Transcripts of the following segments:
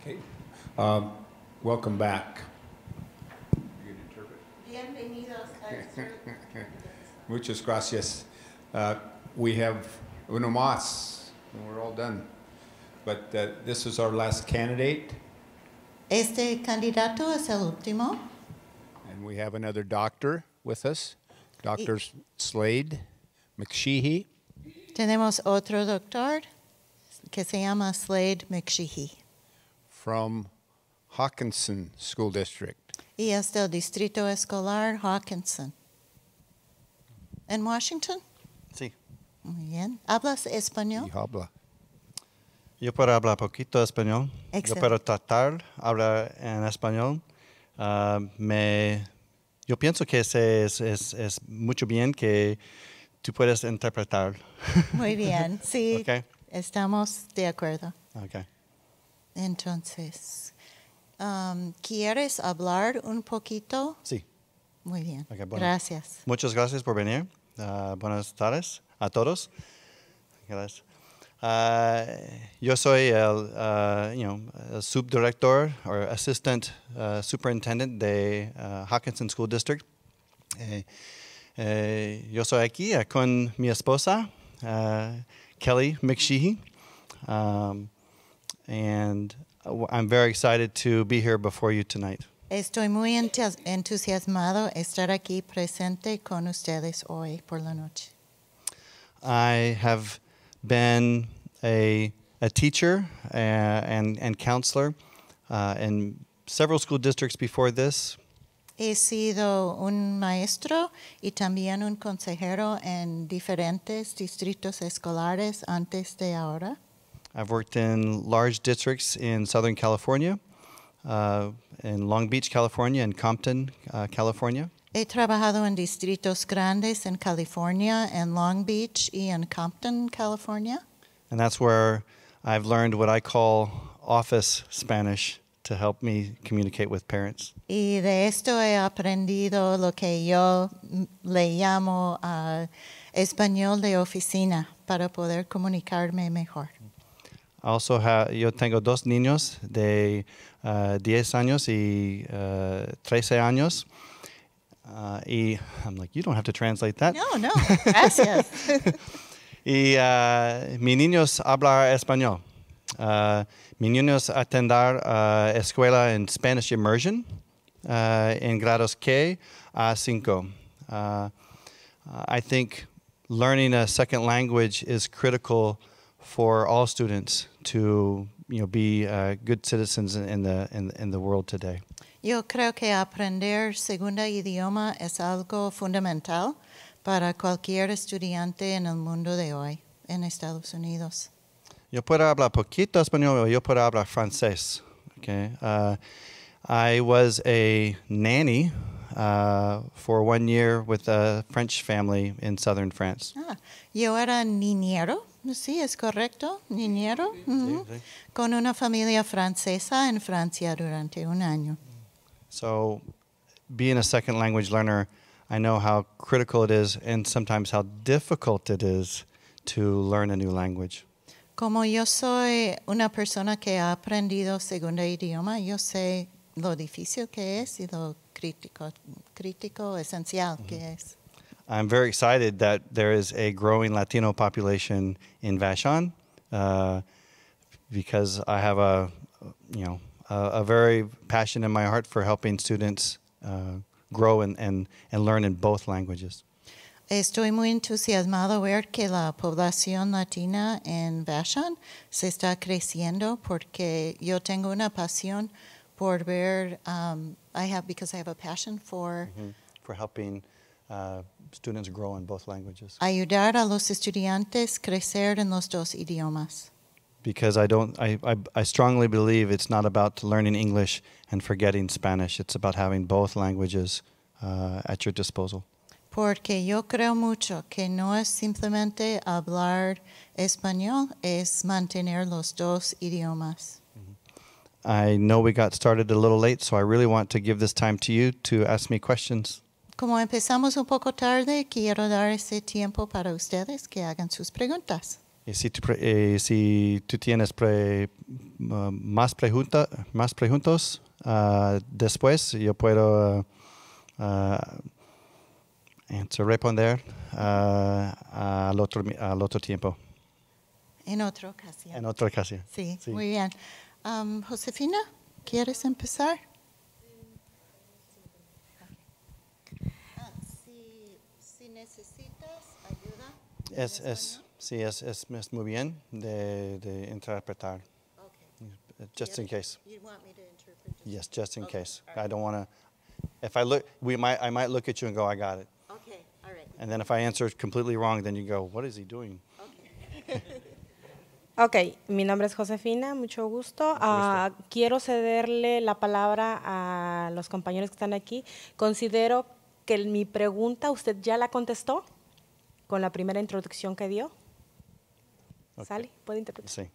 Okay. Um, Welcome back. Bienvenidos a Muchas gracias. We have uno más, and we're all done. But this is our last candidate, Este candidato es el último. and we have another doctor with us, Dr. Slade, McSheehy. Tenemos otro doctor que se llama Slade McSheehy From Hawkinson School District. y es del Distrito Escolar Hawkinson. ¿En Washington? Sí. Muy bien. ¿Hablas español? Y habla. Yo puedo hablar poquito español. Excelente. Yo puedo tratar de hablar en español. Yo pienso que es mucho bien que tú puedes interpretar. Muy bien, sí, Okay. estamos de acuerdo. Okay. Entonces, ¿quieres hablar un poquito? Sí. Muy bien, Okay, bueno. gracias. Muchas gracias por venir. Buenas tardes a todos. Gracias. Yo soy el subdirector o assistant superintendent de Hawkinson School District. Yo soy aquí con mi esposa, Kelly McSheehy, and I'm very excited to be here before you tonight. Estoy muy entusiasmado estar aquí presente con ustedes hoy por la noche. I have been a teacher and counselor in several school districts before this. He sido un maestro y también un consejero en diferentes distritos escolares antes de ahora. I've worked in large districts in Southern California, in Long Beach, California, and Compton, California. He trabajado en distritos grandes en California, en Long Beach y en Compton, California. And that's where I've learned what I call office Spanish to help me communicate with parents. Y de esto he aprendido lo que yo le llamo español de oficina para poder comunicarme mejor. Also, yo tengo dos niños de 10 años y 13 años. Y I'm like, you don't have to translate that. No, gracias. Y mis niños hablan español. Mis niños atender escuela en Spanish Immersion en grados K a 5. I think learning a second language is critical for all students to be good citizens in the world today. Yo creo que aprender segundo idioma es algo fundamental para cualquier estudiante en el mundo de hoy en Estados Unidos. Yo puedo hablar poquito español o yo puedo hablar francés. Okay? I was a nanny for 1 year with a French family in southern France. Yo era niñero, sí, es correcto, niñero, con una familia francesa en Francia durante un año. So being a second language learner, I know how critical it is and sometimes how difficult it is to learn a new language. Como yo soy una persona que ha aprendido segundo idioma, yo sé lo difícil que es y lo crítico esencial que es. I'm very excited that there is a growing Latino population in Vashon because I have a very passion in my heart for helping students grow and learn in both languages. Estoy muy entusiasmado ver que la población latina en Vashon se está creciendo porque yo tengo una pasión por ver, because I have a passion for helping students grow in both languages. ayudar a los estudiantes crecer en los dos idiomas. Because I strongly believe it's not about learning English and forgetting Spanish. It's about having both languages at your disposal. Porque yo creo mucho que no es simplemente hablar español, es mantener los dos idiomas. I know we got started a little late, so I really want to give this time to you to ask me questions. Como empezamos un poco tarde, quiero dar ese tiempo para ustedes que hagan sus preguntas. Y si tú tienes más preguntas después, yo puedo responder al otro tiempo. En otra ocasión. En otra ocasión. Sí, Sí. muy bien. Josefina, ¿quieres empezar? Si necesitas ayuda. Sí, es muy bien de interpretar. Okay. Just in case. You want me to interpret? Yes, just in Okay, case. all right. I don't want to. If I look, I might look at you and go, I got it. Okay, all right. And then if I answer it completely wrong, then you go, what is he doing? Okay. Ok, mi nombre es Josefina, mucho gusto. Quiero cederle la palabra a los compañeros que están aquí. Considero que mi pregunta usted ya la contestó con la primera introducción que dio. Okay. ¿Sale? ¿Puede interpretar? Sí.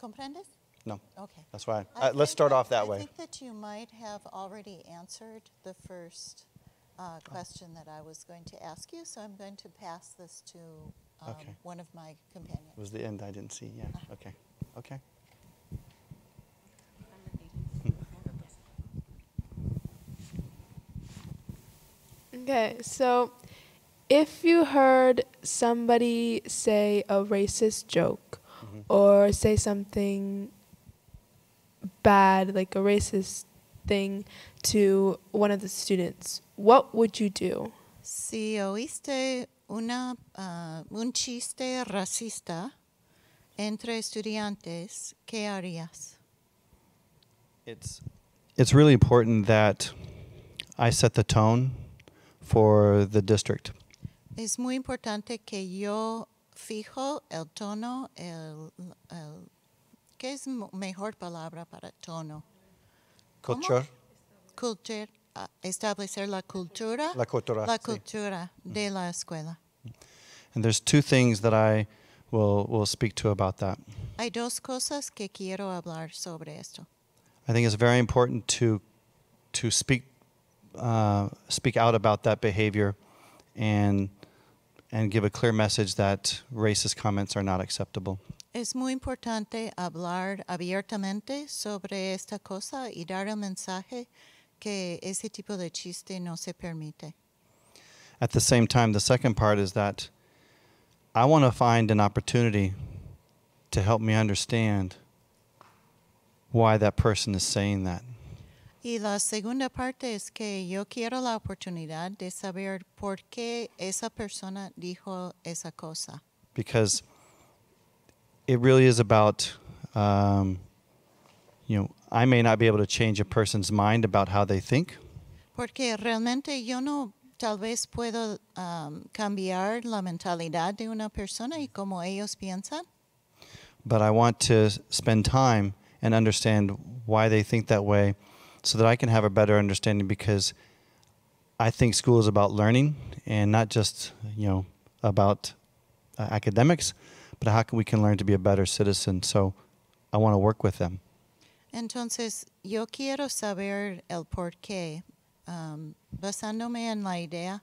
¿Comprendes? No. Okay. That's why. I Let's think start that- off that I way. think that you might have already answered the first question that I was going to ask you, so I'm going to pass this to Okay. one of my companions. Was the end I didn't see? Yeah. Okay. Okay. Okay, so if you heard somebody say a racist joke or say something bad, like a racist thing to one of the students, what would you do? Si oíste un chiste racista entre estudiantes, ¿qué harías? It's really important that I set the tone for the district. Es muy importante que yo fijo el tono, ¿qué es mejor palabra para tono? ¿Cómo? Culture. Establecer la cultura. La cultura, La sí. cultura de la escuela. And there's two things that I will speak to about that. Hay dos cosas que quiero hablar sobre esto. I think it's very important to speak out about that behavior and give a clear message that racist comments are not acceptable. Es muy importante hablar abiertamente sobre esta cosa y dar el mensaje que ese tipo de chiste no se permite. At the same time, the second part is that I want to find an opportunity to help me understand why that person is saying that. Y la segunda parte es que yo quiero la oportunidad de saber por qué esa persona dijo esa cosa. Because it really is about, I may not be able to change a person's mind about how they think, Porque realmente yo no tal vez puedo cambiar la mentalidad de una persona y cómo ellos piensan, but I want to spend time and understand why they think that way so that I can have a better understanding, because I think school is about learning and not just, about academics, but how we can learn to be a better citizen. So I want to work with them. Entonces, yo quiero saber el por qué, basándome en la idea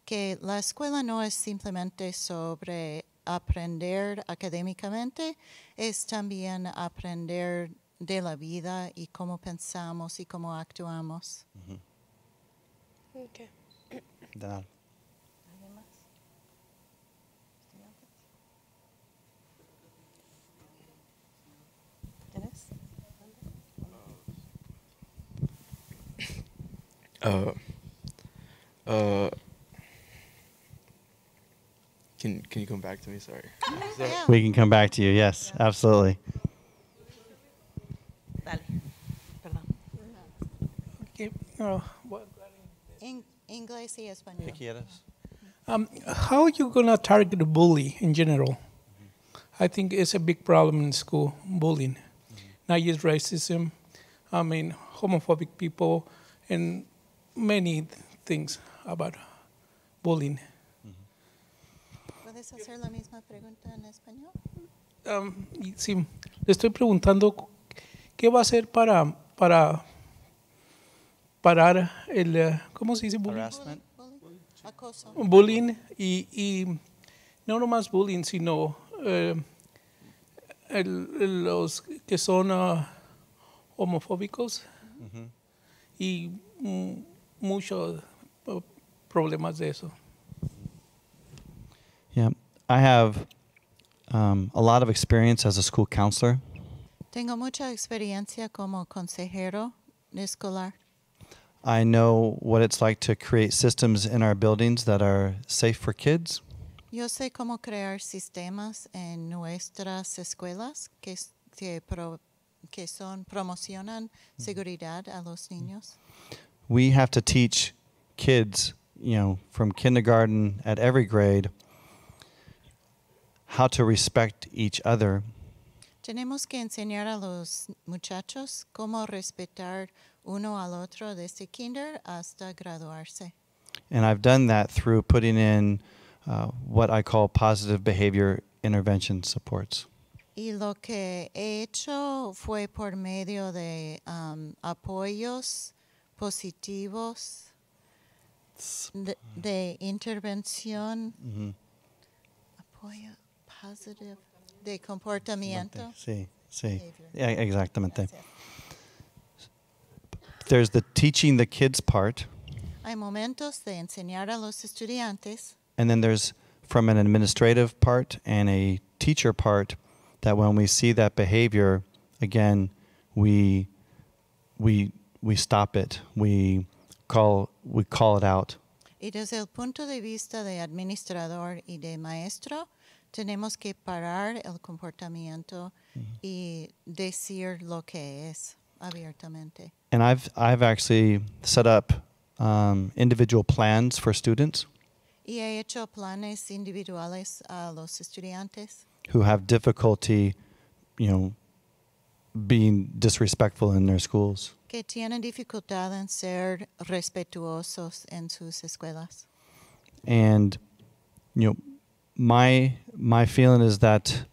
que la escuela no es simplemente sobre aprender académicamente, es también aprender de la vida y cómo pensamos y cómo actuamos. Okay. De nada. Can you come back to me? Sorry. Yeah. We can come back to you. Yes, absolutely. Dale. Perdón. Okay, Inglés y español. how are you gonna target a bully in general? I think it's a big problem in school, bullying. Not just racism, homophobic people, and many things about bullying. ¿Puedes hacer la misma pregunta en español? Y sí, le estoy preguntando qué va a hacer para parar el, ¿cómo se dice? Harassment. Acoso. Bullying y no nomás bullying, sino los que son homofóbicos y muchos problemas de eso. Yeah, I have a lot of experience as a school counselor. Tengo mucha experiencia como consejero escolar. I know what it's like to create systems in our buildings that are safe for kids. Yo sé cómo crear sistemas en nuestras escuelas que promocionan seguridad a los niños. We have to teach kids, from kindergarten at every grade, how to respect each other. Tenemos que enseñar a los muchachos cómo respetar uno al otro desde kinder hasta graduarse. And I've done that through putting in what I call positive behavior intervention supports. Y lo que he hecho fue por medio de apoyos positivos de intervención, apoyo positive de comportamiento. Sí. Behavior. Yeah, exactamente. Gracias. There's the teaching the kids part, Hay momentos de enseñar a los estudiantes and then there's from an administrative part and a teacher part that when we see that behavior, again, we stop it. We call it out. y desde el punto de vista de administrador y de maestro, tenemos que parar el comportamiento y decir lo que es abiertamente. And I've actually set up individual plans for students Y he hecho planes individuales a los estudiantes who have difficulty, being disrespectful in their schools. que tienen dificultad en ser respetuosos en sus escuelas. And my feeling is that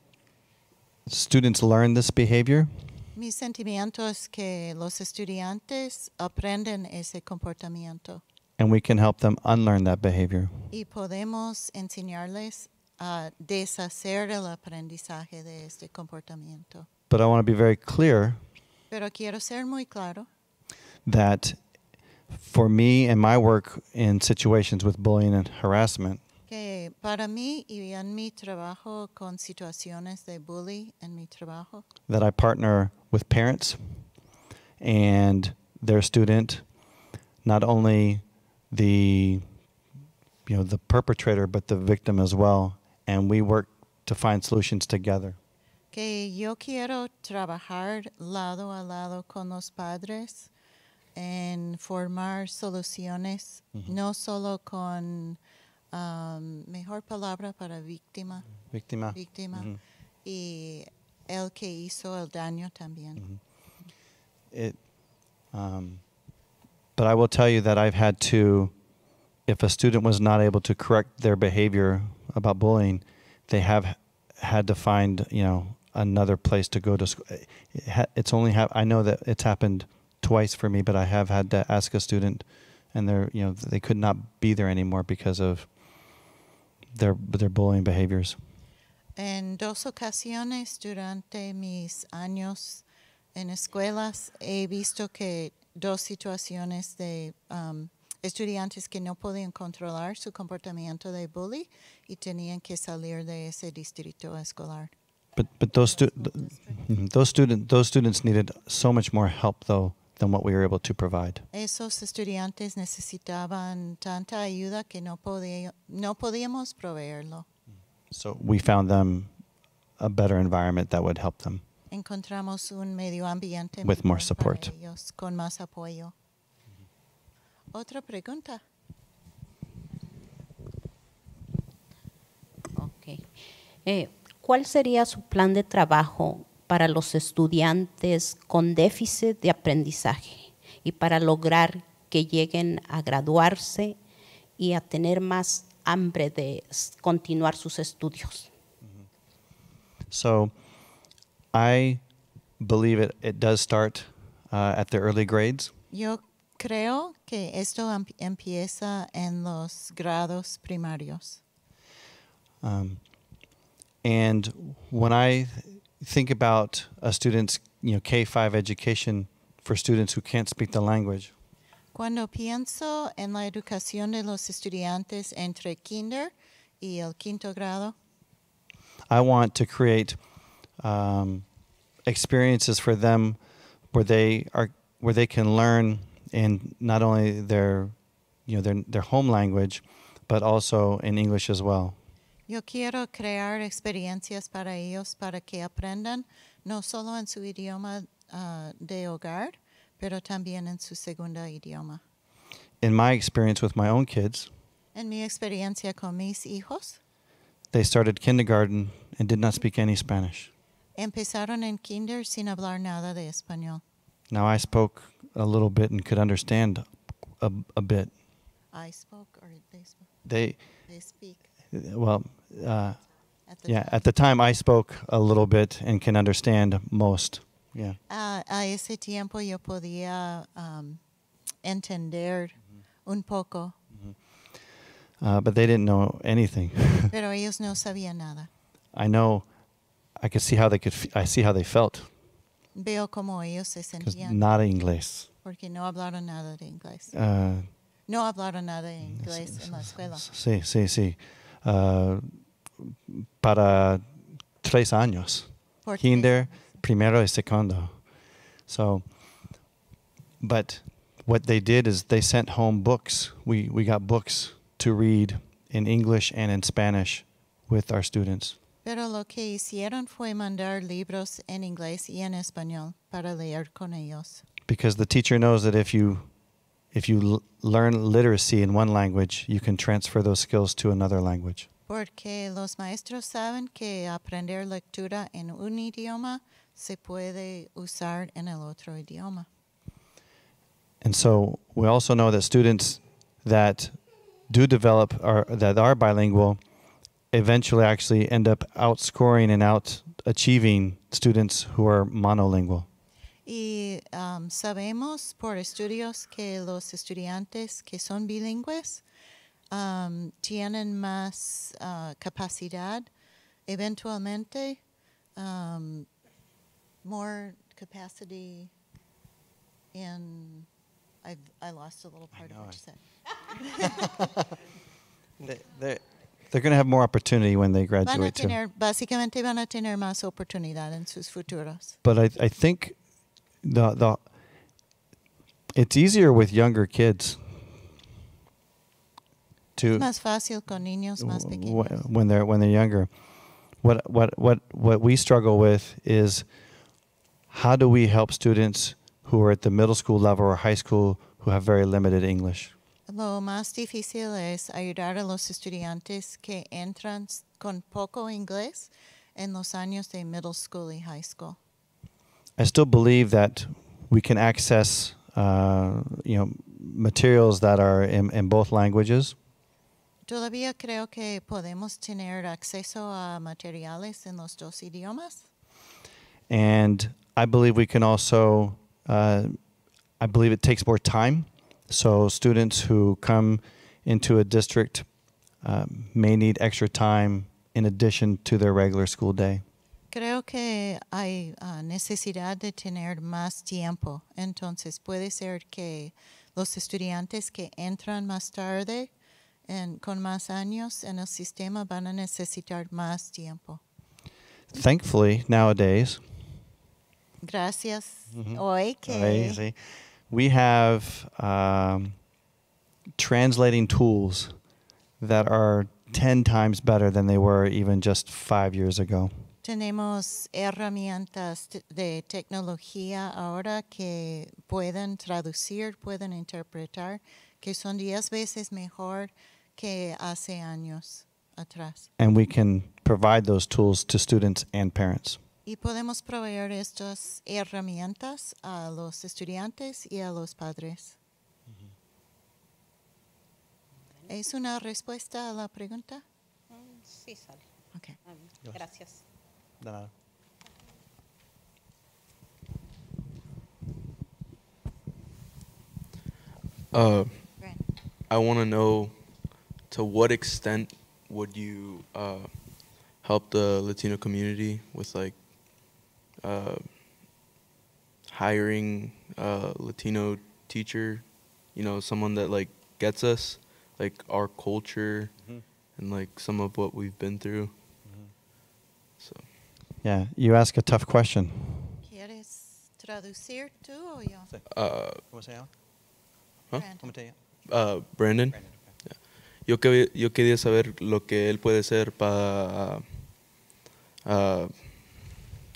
students learn this behavior, Mi sentimiento es que los estudiantes aprenden ese comportamiento and we can help them unlearn that behavior. y podemos enseñarles a deshacer el aprendizaje de este comportamiento. But I want to be very clear Pero quiero ser muy claro that for me and my work in situations with bullying and harassment, que para mí y en mi trabajo con situaciones de bullying en mi trabajo, that I partner with parents and their student, not only the perpetrator but the victim as well, and we work to find solutions together. que yo quiero trabajar lado a lado con los padres en formar soluciones, no solo con mejor palabra para víctima Víctima. y el que hizo el daño también. But I will tell you that I've had to, if a student was not able to correct their behavior about bullying, they have had to find, another place to go to school. I know that it's happened twice for me, but I have had to ask a student, and they could not be there anymore because of their bullying behaviors. En dos ocasiones durante mis años en escuelas he visto que dos situaciones de estudiantes que no podían controlar su comportamiento de bullying y tenían que salir de ese distrito escolar. But those students needed so much more help though than what we were able to provide. Esos estudiantes necesitaban tanta ayuda que no podíamos proveerlo. So we found them a better environment that would help them. Encontramos un medio ambiente With more mejor support. para ellos, con más apoyo. Otra pregunta. Ok. ¿Cuál sería su plan de trabajo para los estudiantes con déficit de aprendizaje y para lograr que lleguen a graduarse y a tener más hambre de continuar sus estudios? So I believe it does start at the early grades. Yo creo que esto empieza en los grados primarios. And when I think about a student's K-5 education for students who can't speak the language, Cuando pienso en la educación de los estudiantes entre kinder y el quinto grado, I want to create experiences for them where they can learn in not only their home language, but also in English as well. yo quiero crear experiencias para ellos para que aprendan no solo en su idioma de hogar, pero también en su segundo idioma. In my experience with my own kids, En mi experiencia con mis hijos, they started kindergarten and did not speak any Spanish. empezaron en kinder sin hablar nada de español. Now I spoke a little bit and could understand a bit. I spoke or they spoke? They Speak. well, At the yeah, time. at the time I spoke a little bit and can understand most. Yeah. A ese tiempo yo podía entender un poco, But they didn't know anything. pero ellos no sabían nada. I could see how I see how they felt, Veo cómo ellos se because sentían nada inglés. porque no hablaron nada de inglés. No hablaron nada de inglés en la escuela. Sí. Para 3 años. Por Kinder, primero y segundo. So, but what they did is they sent home books. We got books to read in English and in Spanish with our students. Pero lo que hicieron fue mandar libros en inglés y en español para leer con ellos. Because the teacher knows that if you learn literacy in one language, you can transfer those skills to another language. Porque los maestros saben que aprender lectura en un idioma se puede usar en el otro idioma. And so we also know that students that do develop that are bilingual eventually actually end up outscoring and out achieving students who are monolingual. Y sabemos por estudios que los estudiantes que son bilingües tienen más capacidad, eventualmente more capacity in. I lost a little part of what you said. They're going to have more opportunity when they graduate too. Básicamente van a tener más oportunidad en sus futuros. But I think it's easier with younger kids Es más fácil con niños más pequeños. when they're younger. What we struggle with is how do we help students who are at the middle school level or high school who have very limited English? Lo más difícil es ayudar a los estudiantes que entran con poco inglés en los años de middle school y high school. I still believe that we can access materials that are in both languages. Todavía creo que podemos tener acceso a materiales en los dos idiomas. And I believe we can also, I believe it takes more time. So students who come into a district may need extra time in addition to their regular school day. Creo que hay necesidad de tener más tiempo. Entonces puede ser que los estudiantes que entran más tarde con más años en el sistema van a necesitar más tiempo. Thankfully, nowadays, Gracias hoy que we have translating tools that are 10 times better than they were even just 5 years ago. tenemos herramientas de tecnología ahora que pueden traducir, pueden interpretar, que son 10 veces mejor que hace años atrás. And we can provide those tools to students and parents. Y podemos proveer estas herramientas a los estudiantes y a los padres. ¿Es una respuesta a la pregunta? Sí, sale. Okay. Gracias. De nada. I want to know, to what extent would you help the Latino community with like hiring a Latino teacher, you know, someone that like gets us, like our culture and like some of what we've been through. So Yeah, you ask a tough question. ¿Quieres traducir tú o yo? ¿Cómo se llama? Brandon. ¿Cómo te llamas? Brandon. Yeah. Yo quería saber lo que él puede hacer para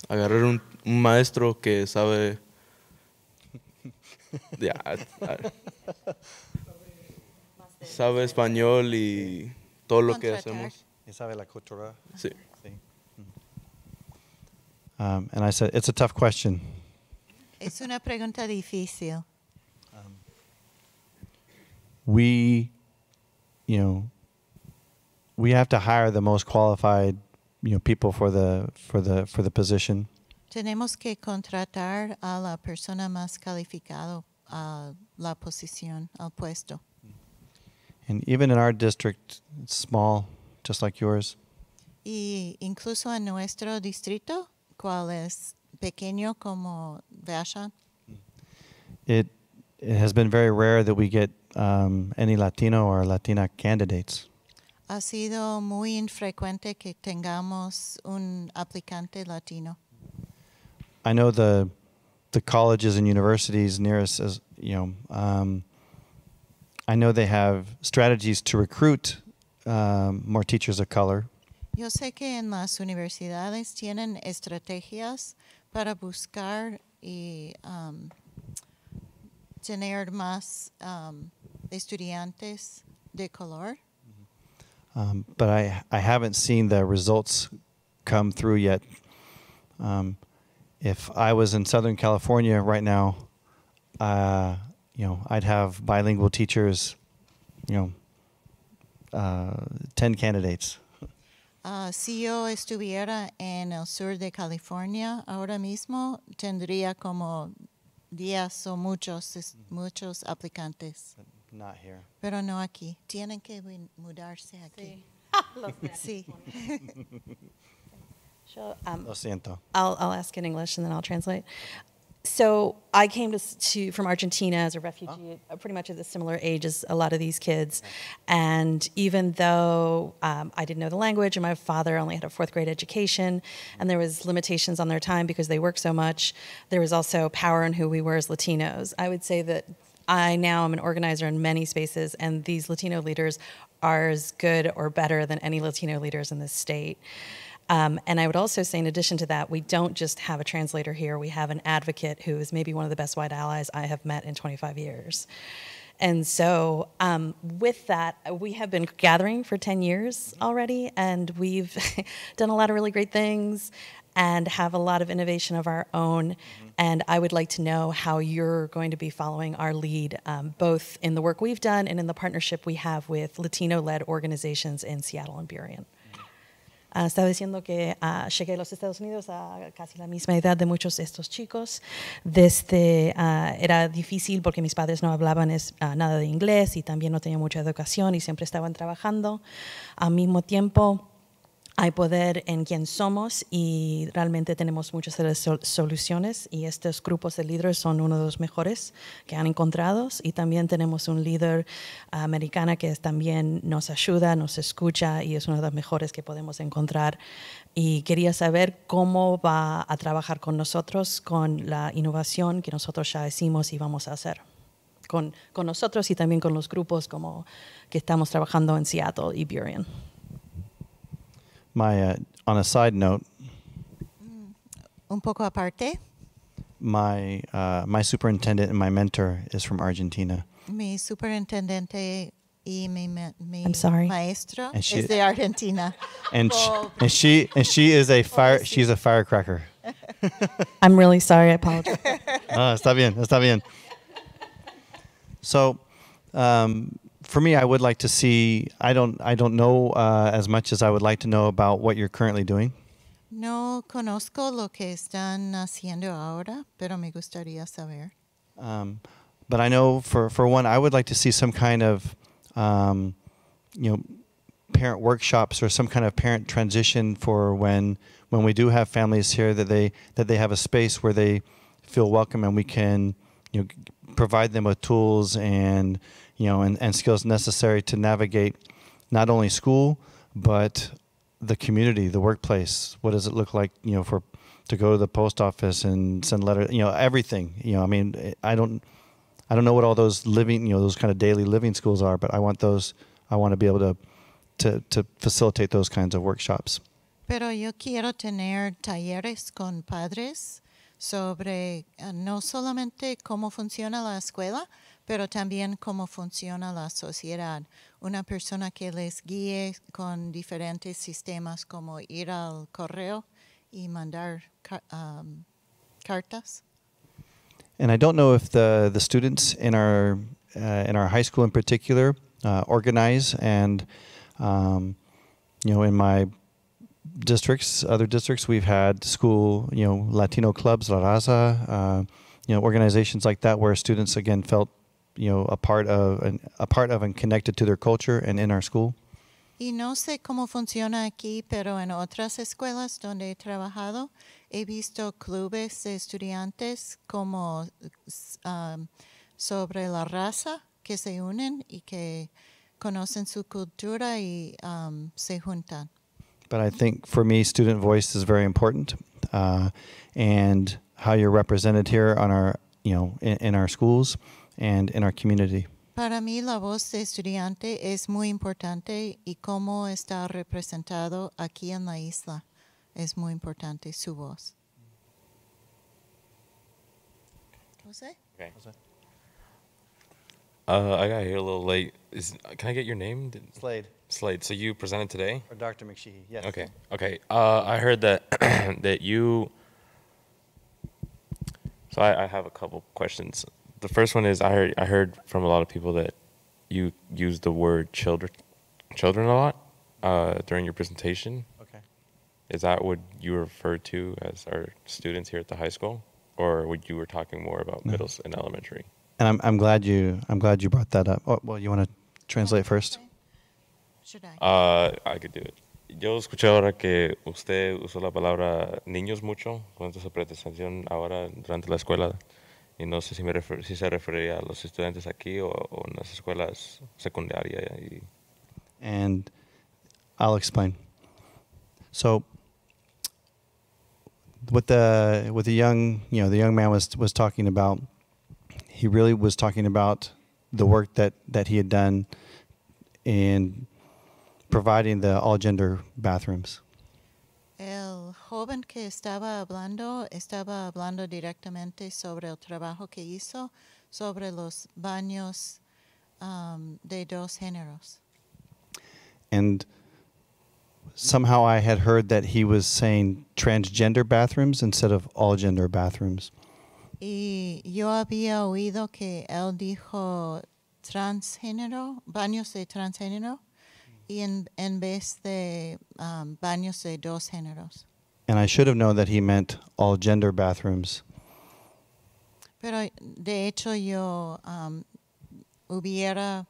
agarrar un maestro que sabe sabe español y todo lo que Contratar. hacemos. ¿Y sabe la cultura? Sí. Sí. And I said, it's a tough question. Es una pregunta difícil. We, you know, we have to hire the most qualified, you know, people for the position. Tenemos que contratar a la persona más calificada a la posición, al puesto. And even in our district, it's small, just like yours. Y incluso en nuestro distrito, cual es pequeño como Vashon, It has been very rare that we get any Latino or Latina candidates. ha sido muy infrecuente que tengamos un aplicante latino. I know the colleges and universities near us, as you know, I know they have strategies to recruit more teachers of color. Yo sé que en las universidades tienen estrategias para buscar y tener más estudiantes de color. But I haven't seen the results come through yet. If I was in Southern California right now, you know, I'd have bilingual teachers, you know, 10 candidates. Si yo estuviera en el sur de California ahora mismo, tendría como 10 o muchos aplicantes. Not here. Pero no aquí. Tienen que mudarse aquí. Sí. So, Lo siento. I'll ask in English and then I'll translate. So I came from Argentina as a refugee, pretty much at a similar age as a lot of these kids. And even though I didn't know the language and my father only had a 4th grade education and there was limitations on their time because they work so much, there was also power in who we were as Latinos. I would say that I now am an organizer in many spaces, and these Latino leaders are as good or better than any Latino leaders in this state. And I would also say, in addition to that, we don't just have a translator here. We have an advocate who is maybe one of the best white allies I have met in 25 years. And so with that, we have been gathering for 10 years already, and we've done a lot of really great things and have a lot of innovation of our own. And I would like to know how you're going to be following our lead, both in the work we've done and in the partnership we have with Latino-led organizations in Seattle and Burien. Estaba diciendo que llegué a los Estados Unidos a casi la misma edad de muchos de estos chicos. Era difícil porque mis padres no hablaban nada de inglés y también no tenían mucha educación y siempre estaban trabajando. Al mismo tiempo, hay poder en quién somos y realmente tenemos muchas de las soluciones, y estos grupos de líderes son uno de los mejores que han encontrado, y también tenemos un líder americana que también nos ayuda, nos escucha y es uno de los mejores que podemos encontrar. Y quería saber cómo va a trabajar con nosotros con la innovación que nosotros ya hicimos y vamos a hacer con nosotros y también con los grupos como que estamos trabajando en Seattle y Burien. On a side note, Un poco aparte, my superintendent and my mentor is from Argentina. mi superintendente y mi I'm sorry. maestro And she- es de Argentina. And she is a she's a firecracker. I'm really sorry, I apologize. Está bien, está bien. So, for me, I would like to see. I don't know as much as I would like to know about what you're currently doing. No conozco lo que están haciendo ahora, pero me gustaría saber. But I know for one, I would like to see some kind of, parent workshops or some kind of parent transition for when we do have families here, that they have a space where they feel welcome, and we can, provide them with tools and and skills necessary to navigate not only school but the community, the workplace. What does it look like, to go to the post office and send letters, everything. I mean, I don't know what all those living, those kind of daily living schools are, but I want to be able to facilitate those kinds of workshops. Pero yo quiero tener talleres con padres sobre no solamente cómo funciona la escuela, pero también cómo funciona la sociedad. Una persona que les guíe con diferentes sistemas, como ir al correo y mandar cartas. And I don't know if the students in our high school in particular organize, and in my districts, other districts, we've had school, Latino clubs, La Raza, organizations like that, where students again felt, a part of and connected to their culture and in our school. Y no sé cómo funciona aquí, pero en otras escuelas donde he trabajado, he visto clubes de estudiantes como sobre la raza, que se unen y que conocen su cultura y se juntan. But I think for me, student voice is very important, and how you're represented here on our, in our schools and in our community. Para mí la voz de estudiante es muy importante, y cómo está representado aquí en la isla es muy importante, su voz. Jose? Okay. I got here a little late. Can I get your name? Slade. Slade. So you presented today? Or Dr. McSheehy, yes. Okay. Okay. I heard that that you. So I have a couple questions. The first one is I heard from a lot of people that you use the word children a lot during your presentation. Okay. Is that what you refer to as our students here at the high school, or would you were talking more about middle and elementary? And I'm glad you brought that up. Oh, well, you want to translate first? Should I? I could do it. Yo escuché ahora que usted usó la palabra niños mucho durante su presentación ahora durante la escuela, y no sé si se refería a los estudiantes aquí o en las escuelas secundarias. And I'll explain. So what the young man was talking about, he really was talking about the work that he had done in providing the all-gender bathrooms. El joven que estaba hablando directamente sobre el trabajo que hizo sobre los baños de dos géneros. And somehow I had heard that he was saying transgender bathrooms instead of all-gender bathrooms. Y yo había oído que él dijo transgénero, baños de transgénero, y en vez de baños de dos géneros. And I should have known that he meant all-gender bathrooms. Pero de hecho yo hubiera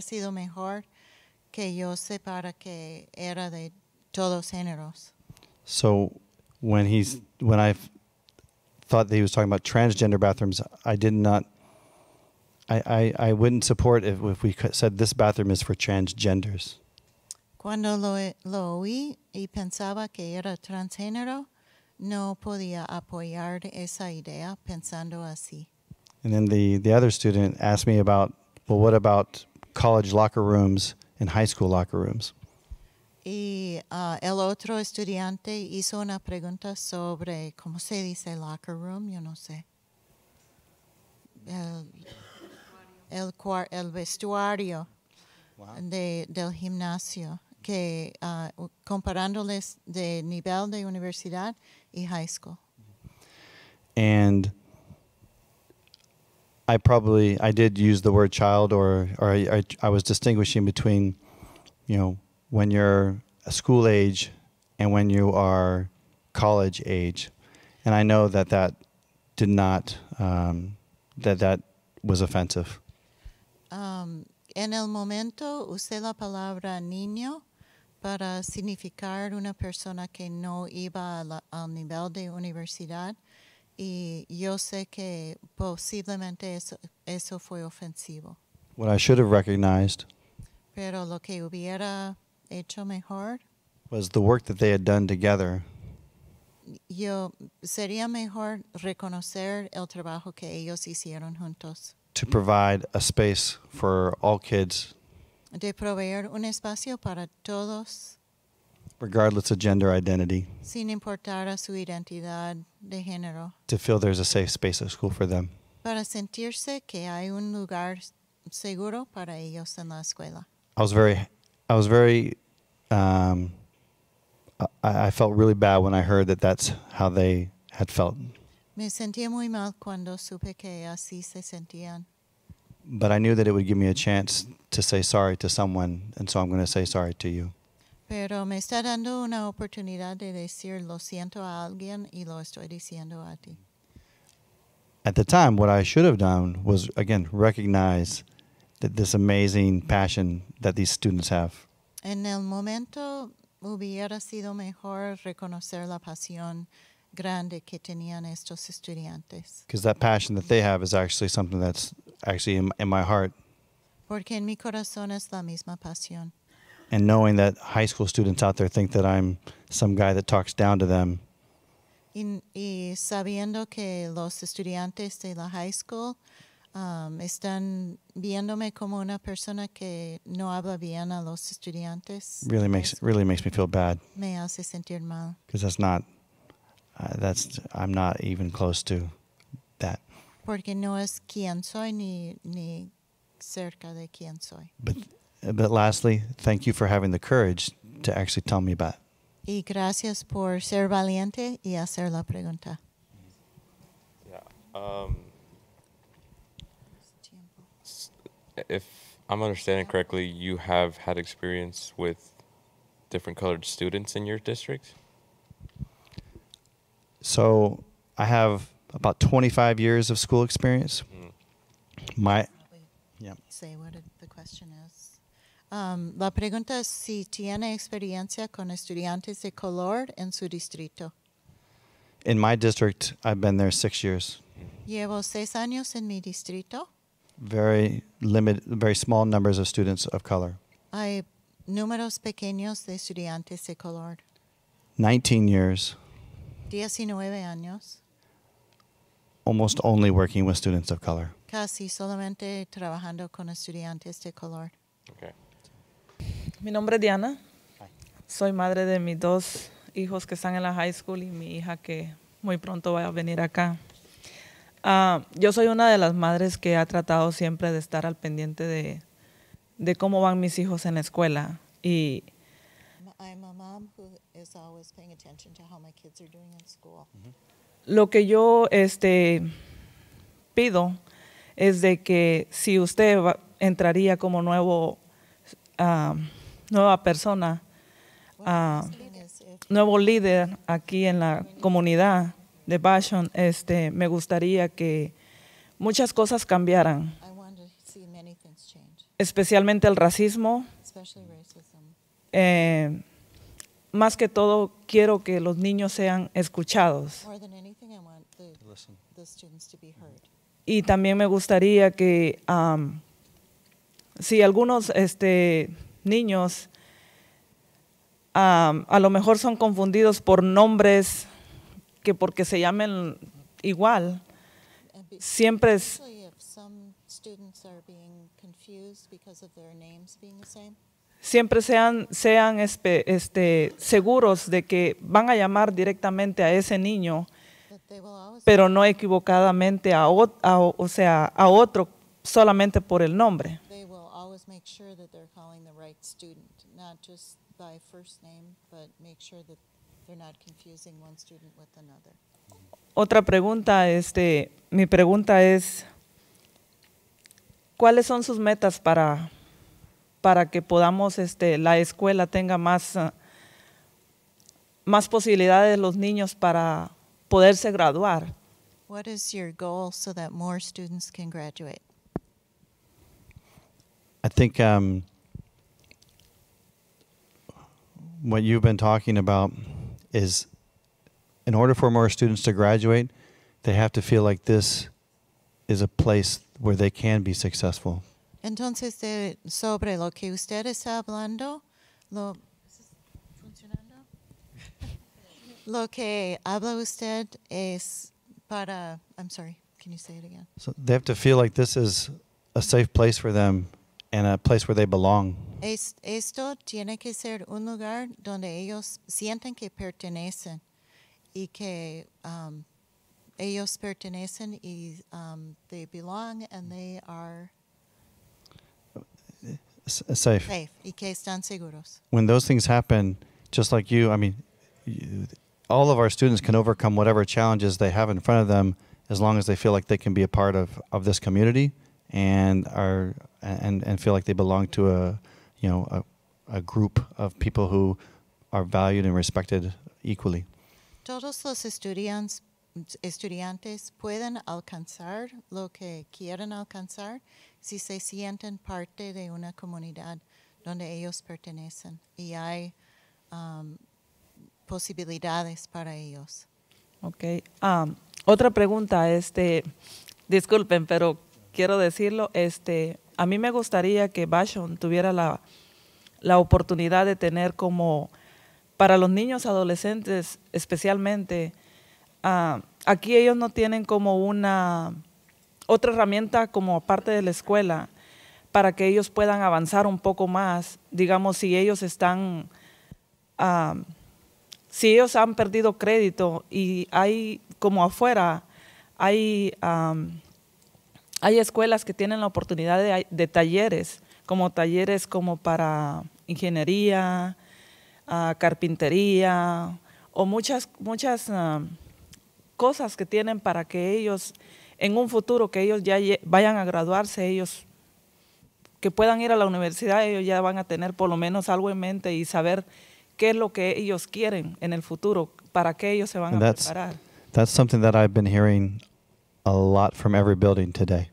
sido mejor que yo separa que era de todos géneros. So when I thought that he was talking about transgender bathrooms, I wouldn't support if we said this bathroom is for transgenders. Cuando lo oí y pensaba que era transgénero, no podía apoyar esa idea pensando así. And then the other student asked me about, well, what about college locker rooms and high school locker rooms? Y el otro estudiante hizo una pregunta sobre, ¿cómo se dice locker room? Yo no sé. El vestuario del gimnasio, que comparándoles de nivel de universidad y high school. And I did use the word child, or I was distinguishing between, when you're a school age and when you are college age. And I know that did not, that was offensive. En el momento usé la palabra niño para significar una persona que no iba al nivel de universidad, y yo sé que posiblemente eso fue ofensivo. What I should have recognized Pero lo que hubiera hecho mejor, was the work that they had done together sería mejor reconocer el trabajo que ellos hicieron juntos, to provide a space for all kids, de proveer un espacio para todos, regardless of gender identity, sin importar a su identidad de género, to feel there's a safe space at school for them. para sentirse que hay un lugar seguro para ellos en la escuela. I felt really bad when I heard that that's how they had felt. Me sentía muy mal cuando supe que así se sentían, But I knew that it would give me a chance to say sorry to someone, and so I'm going to say sorry to you. pero me está dando una oportunidad de decir lo siento a alguien y lo estoy diciendo a ti. At the time, what I should have done was, again, recognize that this amazing passion that these students have. En el momento hubiera sido mejor reconocer la pasión grande que tenían estos estudiantes, Because that passion that they have is actually something that's actually in my heart. porque en mi corazón es la misma pasión. And knowing that high school students out there think that I'm some guy that talks down to them, Y sabiendo que los estudiantes de la high school están viéndome como una persona que no habla bien a los estudiantes, really makes me feel bad. me hace sentir mal, Because I'm not even close to that. porque no es quien soy ni cerca de quien soy. But lastly, thank you for having the courage to actually tell me about it. Y gracias por ser valiente y hacer la pregunta. Yeah. If I'm understanding correctly, you have had experience with different colored students in your district? So I have about 25 years of school experience. Say what the question is. La pregunta es si tiene experiencia con estudiantes de color en su distrito. In my district, I've been there 6 years. Llevo 6 años en mi distrito. Very limited, very small numbers of students of color. Hay números pequeños de estudiantes de color. 19 years, 19 años, almost only working with students of color. casi solamente trabajando con estudiantes de color. Okay. Mi nombre es Diana. Soy madre de mis 2 hijos que están en la high school y mi hija que muy pronto va a venir acá. Yo soy una de las madres que ha tratado siempre de estar al pendiente de cómo van mis hijos en la escuela. Y I'm a mom who is always paying attention to how my kids are doing in school. lo que yo pido es de que si usted entraría como nueva persona, nuevo líder aquí en la comunidad de Vashon, me gustaría que muchas cosas cambiaran, I want to see many things change, especialmente el racismo. especially racism. Más que todo, quiero que los niños sean escuchados. More than anything, I want the students to be heard. Y también me gustaría que si algunos niños a lo mejor son confundidos por nombres que porque se llamen igual, siempre es, Especially if some students are being confused because of their names being the same. siempre sean seguros de que van a llamar directamente a ese niño, That they will always pero no equivocadamente a otro solamente por el nombre. they will always make sure that they're calling the right student, not just by first name, but make sure that they're not confusing one student with another. Otra pregunta, mi pregunta es, ¿cuáles son sus metas para que podamos, la escuela tenga más posibilidades los niños para poderse graduar? What is your goal so that more students can graduate? I think what you've been talking about is, in order for more students to graduate, they have to feel like this is a place where they can be successful. Entonces, sobre lo que usted está hablando, ¿funcionando? Lo que habla usted es para, I'm sorry, can you say it again? So they have to feel like this is a safe place for them and a place where they belong. Esto tiene que ser un lugar donde ellos sienten que pertenecen y que ellos pertenecen y they belong and they are Safe. y que están seguros. When those things happen, just like you, I mean, all of our students can overcome whatever challenges they have in front of them as long as they feel like they can be a part of this community and feel like they belong to a group of people who are valued and respected equally. Todos los estudiantes pueden alcanzar lo que quieren alcanzar si se sienten parte de una comunidad donde ellos pertenecen y hay posibilidades para ellos. Okay. Otra pregunta, disculpen, pero quiero decirlo, a mí me gustaría que Vashon tuviera la oportunidad de tener como, para los niños adolescentes especialmente, aquí ellos no tienen como otra herramienta como parte de la escuela para que ellos puedan avanzar un poco más. Digamos, si ellos han perdido crédito y hay como afuera, hay escuelas que tienen la oportunidad de talleres como para ingeniería, carpintería o muchas cosas que tienen para que ellos en un futuro que ellos ya vayan a graduarse, ellos que puedan ir a la universidad, ellos ya van a tener por lo menos algo en mente y saber qué es lo que ellos quieren en el futuro, para qué ellos se van a preparar. That's something that I've been hearing a lot from every building today.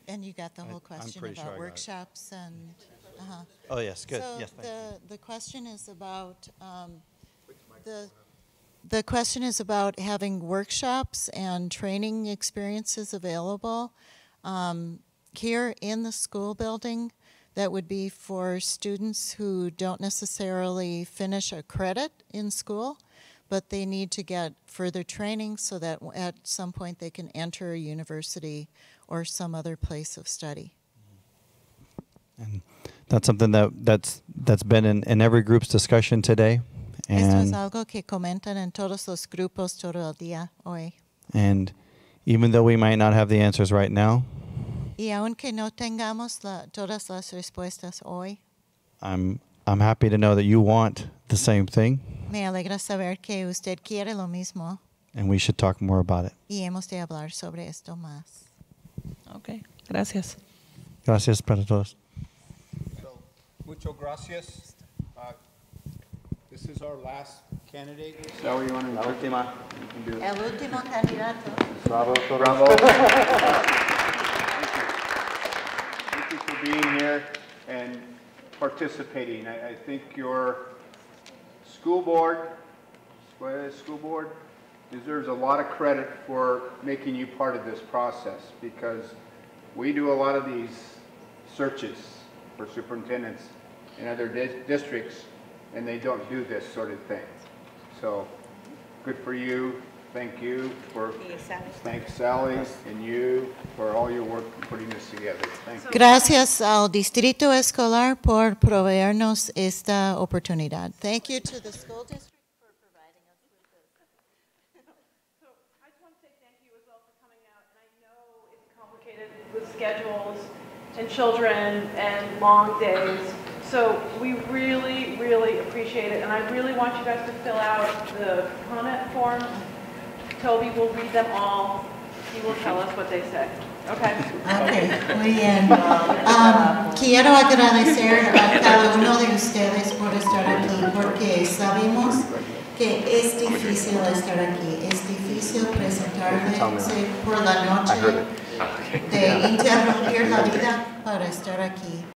And you got the whole question about workshops and. Oh yes, good. So yes, the question is about the question is about having workshops and training experiences available here in the school building. That would be for students who don't necessarily finish a credit in school, but they need to get further training so that at some point they can enter a university or some other place of study. And that's something that's been in every group's discussion today. Esto es algo que comentan en todos los grupos todo el día hoy. And even though we might not have the answers right now, y aunque no tengamos todas las respuestas hoy, I'm happy to know that you want the same thing. Me alegra saber que usted quiere lo mismo. And we should talk more about it. Y hemos de hablar sobre esto más. Okay, gracias. Gracias para todos. So, muchas gracias. This is our last candidate. Is that what you want to do? El último candidato. Bravo. Bravo. Thank you for being here and participating. I think your school board deserves a lot of credit for making you part of this process, because we do a lot of these searches for superintendents in other districts, and they don't do this sort of thing. So, good for you. Thank you for, thanks Sally and you for all your work putting this together. Thank you. Gracias al Distrito Escolar por proveernos esta oportunidad. Thank you to the school district for providing us with this. So I just want to say thank you as well for coming out. And I know it's complicated with schedules and children and long days. So we really, really appreciate it. And I really want you guys to fill out the comment forms. Toby will read them all. He will tell us what they say. Okay. Okay, muy bien. Quiero agradecer a cada uno de ustedes por estar aquí, porque sabemos que es difícil estar aquí. Es difícil presentarse por la noche, de interrumpir la vida para estar aquí